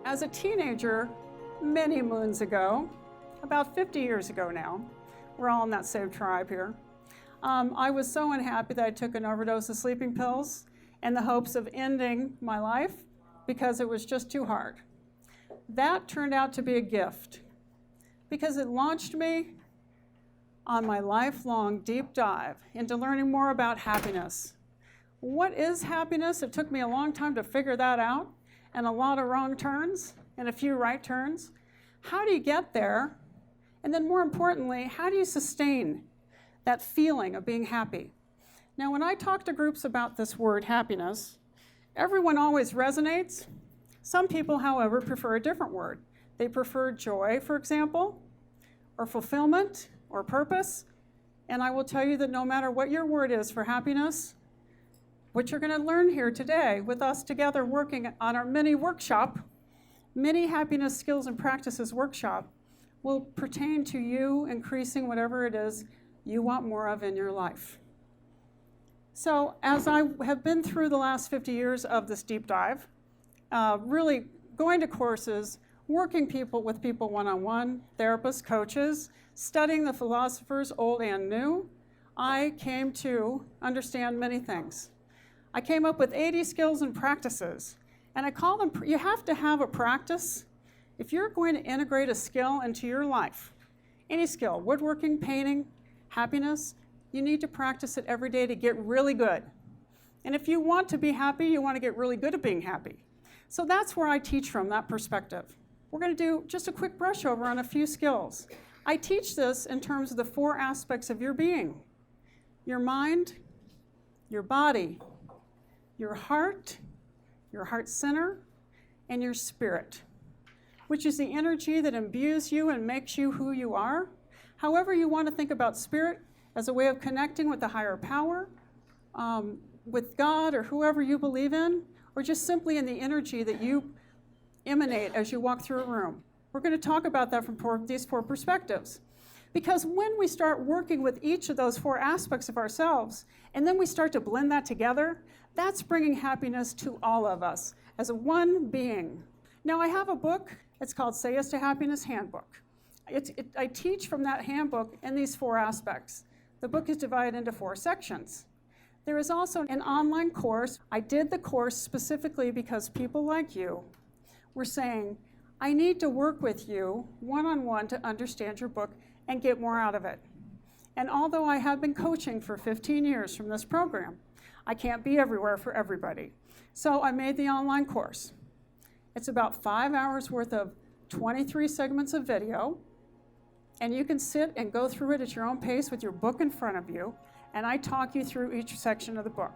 As a teenager, many moons ago, about 50 years ago now, we're all in that same tribe here, I was so unhappy that I took an overdose of sleeping pills in the hopes of ending my life because it was just too hard. That turned out to be a gift because it launched me on my lifelong deep dive into learning more about happiness. What is happiness? It took me a long time to figure that out, and a lot of wrong turns and a few right turns. How do you get there? And then more importantly, how do you sustain that feeling of being happy? Now, when I talk to groups about this word happiness, everyone always resonates. Some people, however, prefer a different word. They prefer joy, for example, or fulfillment, or purpose. And I will tell you that no matter what your word is for happiness, what you're going to learn here today with us together working on our mini workshop, mini happiness skills and practices workshop, will pertain to you increasing whatever it is you want more of in your life. So as I have been through the last 50 years of this deep dive, really going to courses, working with people one-on-one, therapists, coaches, studying the philosophers old and new, I came to understand many things. I came up with 80 skills and practices, and I call them, you have to have a practice. If you're going to integrate a skill into your life, any skill, woodworking, painting, happiness, you need to practice it every day to get really good. And if you want to be happy, you want to get really good at being happy. So that's where I teach from, that perspective. We're going to do just a quick brush over on a few skills. I teach this in terms of the 4 aspects of your being: your mind, your body, your heart center, and your spirit, which is the energy that imbues you and makes you who you are. However you want to think about spirit as a way of connecting with the higher power, with God or whoever you believe in, or just simply in the energy that you emanate as you walk through a room. We're going to talk about that from these 4 perspectives. Because when we start working with each of those 4 aspects of ourselves, and then we start to blend that together, that's bringing happiness to all of us as a one being. Now, I have a book. It's called Say Yes to Happiness Handbook. I teach from that handbook in these 4 aspects. The book is divided into 4 sections. There is also an online course. I did the course specifically because people like you were saying, I need to work with you one-on-one to understand your book and get more out of it. And although I have been coaching for 15 years from this program, I can't be everywhere for everybody. So I made the online course. It's about 5 hours worth of 23 segments of video, and you can sit and go through it at your own pace with your book in front of you, and I talk you through each section of the book.